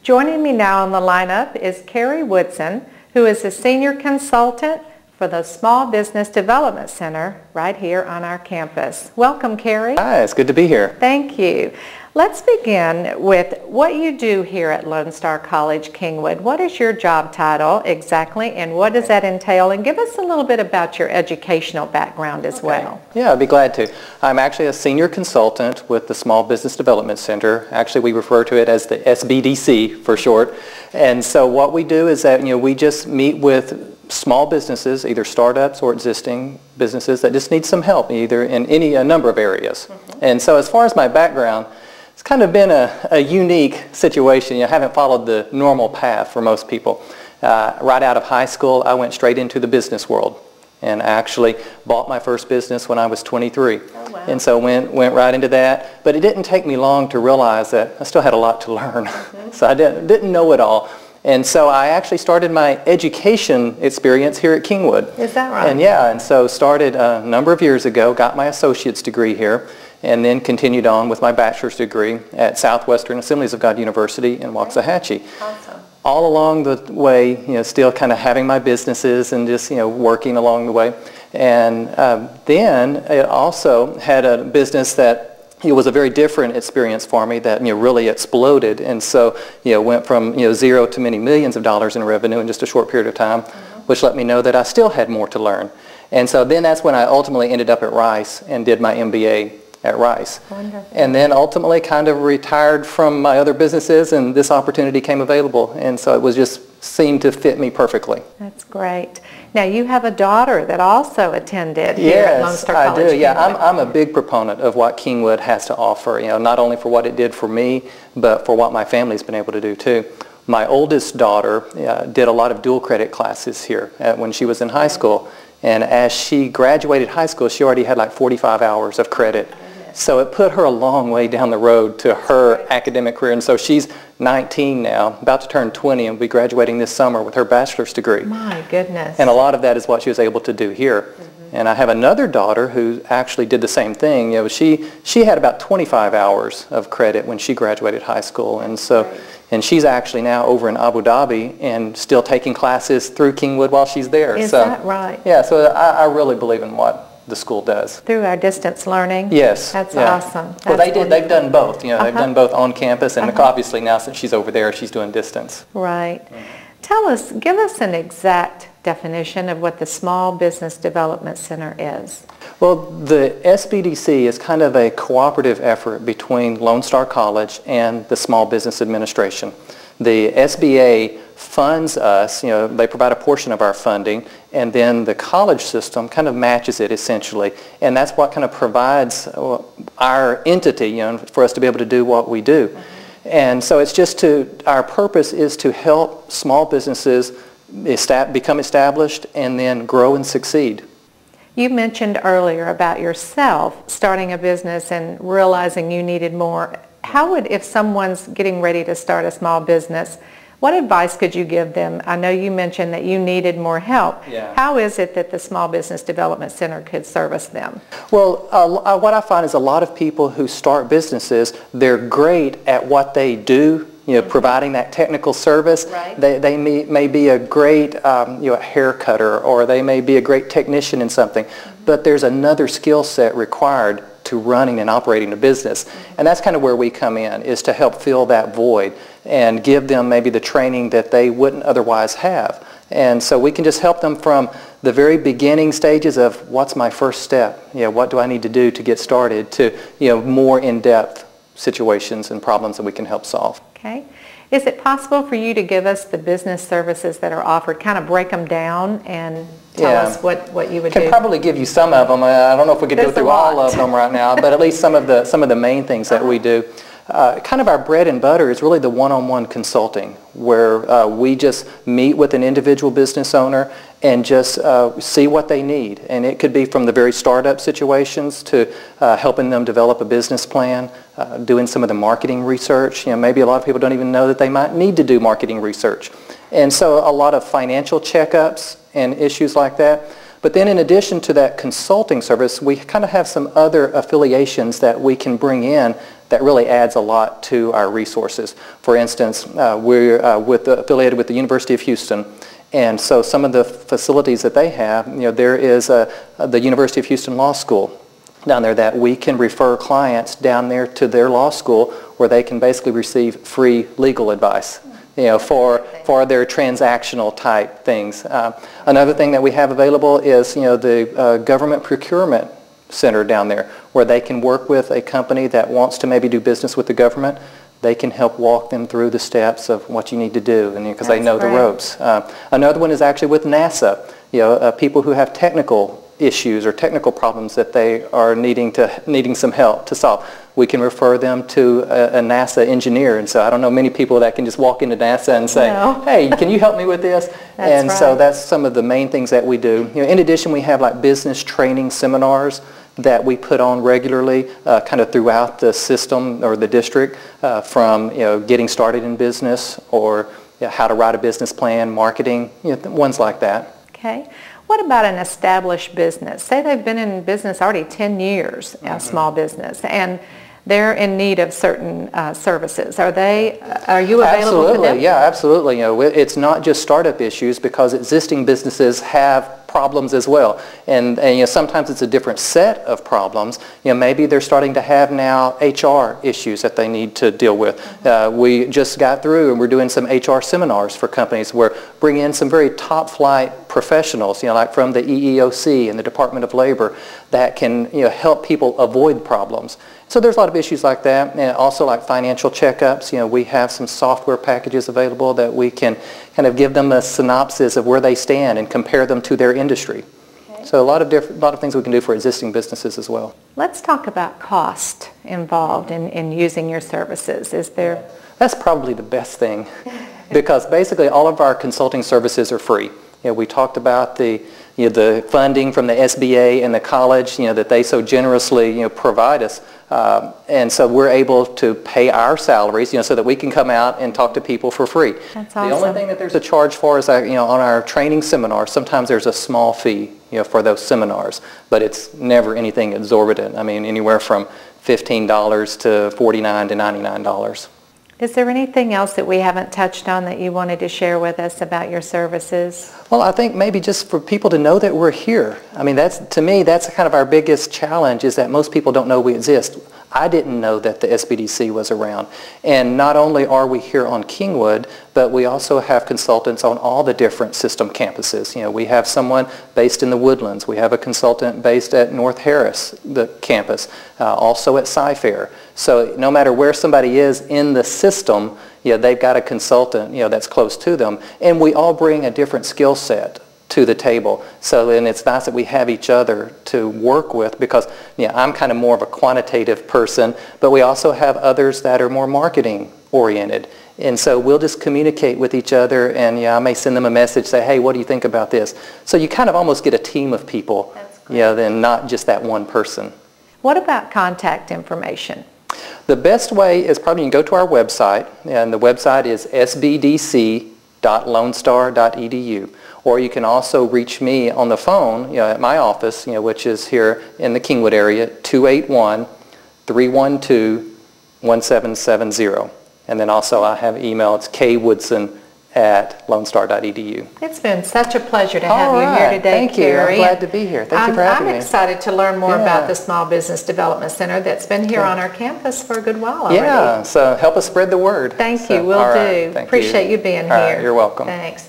Joining me now on the lineup is Kerry Woodson, who is a senior consultant for the Small Business Development Center right here on our campus. Welcome, Kerry. Hi, it's good to be here. Thank you. Let's begin with what you do here at Lone Star College Kingwood. What is your job title exactly, and what does that entail? And give us a little bit about your educational background as well. Yeah, I'd be glad to. I'm actually a senior consultant with the Small Business Development Center. Actually, we refer to it as the SBDC for short. And so what we do is that, we just meet with small businesses, either startups or existing businesses that just need some help, either in a number of areas. And so as far as my background, it's kind of been a unique situation. I haven't followed the normal path for most people. Right out of high school, I went straight into the business world and actually bought my first business when I was 23. Oh, wow. And so went right into that. But it didn't take me long to realize that I still had a lot to learn. So I didn't know it all. And so I actually started my education experience here at Kingwood. Is that right? And so started a number of years ago, got my associate's degree here, and then continued on with my bachelor's degree at Southwestern Assemblies of God University in Waxahachie. Awesome. All along the way, still kind of having my businesses and just, working along the way. And then I also had a business that it was a very different experience for me that really exploded, and so went from zero to many millions of dollars in revenue in just a short period of time, which let me know that I still had more to learn. And so then that's when I ultimately ended up at Rice and did my MBA at Rice. Wonderful. And then ultimately kind of retired from my other businesses, and this opportunity came available, and so it was just seemed to fit me perfectly. That's great. Now you have a daughter that also attended here at Lone Star College. Yes, I do. Yeah, I'm a big proponent of what Kingwood has to offer, not only for what it did for me, but for what my family's been able to do too. My oldest daughter did a lot of dual credit classes here when she was in high school, and as she graduated high school, she already had like 45 hours of credit. So it put her a long way down the road to her academic career. And so she's 19 now, about to turn 20, and will be graduating this summer with her bachelor's degree. My goodness. And a lot of that is what she was able to do here. And I have another daughter who actually did the same thing. She had about 25 hours of credit when she graduated high school. And so, and she's actually now over in Abu Dhabi and still taking classes through Kingwood while she's there. Is that right? Yeah, so I really believe in what the school does. Through our distance learning? Yes. That's awesome. Well, they've done both. They've done both on campus, and obviously now since she's over there, she's doing distance. Right. Give us an exact definition of what the Small Business Development Center is. Well, the SBDC is kind of a cooperative effort between Lone Star College and the Small Business Administration. The SBA funds us, they provide a portion of our funding, and then the college system kind of matches it essentially, and that's what kind of provides our entity, for us to be able to do what we do. And so it's just our purpose is to help small businesses become established and then grow and succeed. You mentioned earlier about yourself starting a business and realizing you needed more. If someone's getting ready to start a small business, what advice could you give them? I know you mentioned that you needed more help. Yeah. How is it that the Small Business Development Center could service them? Well, what I find is a lot of people who start businesses, they're great at what they do, providing that technical service. Right. They may be a great hair cutter, or they may be a great technician in something, but there's another skill set required to running and operating a business. And that's kind of where we come in, is to help fill that void and give them maybe the training that they wouldn't otherwise have. And so we can just help them from the very beginning stages of what's my first step, what do I need to do to get started, to more in-depth situations and problems that we can help solve. Okay. Is it possible for you to give us the business services that are offered, kind of break them down and tell us what you would do? I can probably give you some of them. I don't know if we could go through all of them right now, but at least some of the main things that we do. Kind of our bread and butter is really the one-on-one consulting, where we just meet with an individual business owner and just see what they need. And it could be from the very startup situations to helping them develop a business plan, doing some of the marketing research. Maybe a lot of people don't even know that they might need to do marketing research. And so a lot of financial checkups and issues like that. But then in addition to that consulting service, we kind of have some other affiliations that we can bring in that really adds a lot to our resources. For instance, we're affiliated with the University of Houston, and so some of the facilities that they have, there is the University of Houston Law School down there that we can refer clients down there to their law school where they can basically receive free legal advice, for their transactional type things. Another thing that we have available is, the government procurement center down there where they can work with a company that wants to maybe do business with the government. They can help walk them through the steps of what you need to do, and because they know the ropes. Another one is actually with NASA. People who have technical issues or technical problems that they are needing some help to solve. We can refer them to a NASA engineer, and so I don't know many people that can just walk into NASA and say, hey, can you help me with this? So that's some of the main things that we do. In addition, we have like business training seminars that we put on regularly kind of throughout the system or the district, from getting started in business or how to write a business plan, marketing, ones like that. Okay. What about an established business? Say they've been in business already 10 years, a small business, and they're in need of certain services. Are you available to them? Yeah, absolutely. It's not just startup issues, because existing businesses have problems as well, and sometimes it's a different set of problems. Maybe they're starting to have now HR issues that they need to deal with. We just got through and we're doing some HR seminars for companies where bring in some very top flight professionals, like from the EEOC and the Department of Labor, that can help people avoid problems. So there's a lot of issues like that, and also like financial checkups. We have some software packages available that we can kind of give them a synopsis of where they stand and compare them to their industry. Okay. So a lot of things we can do for existing businesses as well. Let's talk about cost involved in using your services. Is there? That's probably the best thing, because basically all of our consulting services are free. We talked about the funding from the SBA and the college, that they so generously provide us, and so we're able to pay our salaries, so that we can come out and talk to people for free. That's awesome. The only thing that there's a charge for is on our training seminars. Sometimes there's a small fee, for those seminars, but it's never anything exorbitant. I mean, anywhere from $15 to $49 to $99. Is there anything else that we haven't touched on that you wanted to share with us about your services? Well, I think maybe just for people to know that we're here. I mean, to me, that's kind of our biggest challenge, is that most people don't know we exist. I didn't know that the SBDC was around. And not only are we here on Kingwood, but we also have consultants on all the different system campuses. We have someone based in the Woodlands. We have a consultant based at North Harris, the campus, also at Sci-Fair. So no matter where somebody is in the system, they've got a consultant, that's close to them. And we all bring a different skill set to the table. So then it's nice that we have each other to work with, because I'm kind of more of a quantitative person, but we also have others that are more marketing oriented. And so we'll just communicate with each other, and I may send them a message, say, hey, what do you think about this? So you kind of almost get a team of people, then not just that one person. What about contact information? The best way is probably you can go to our website, and the website is sbdc.lonestar.edu. Or you can also reach me on the phone, at my office, which is here in the Kingwood area, 281-312-1770. And then also I have email, it's kwoodson@lonestar.edu. It's been such a pleasure to have you here today, Thank you. Kerry. I'm glad to be here. Thank you for having me. I'm excited to learn more about the Small Business Development Center that's been here on our campus for a good while already. Yeah, so help us spread the word. Thank you. Will do. Thank Appreciate you being All here. right, you're welcome. Thanks.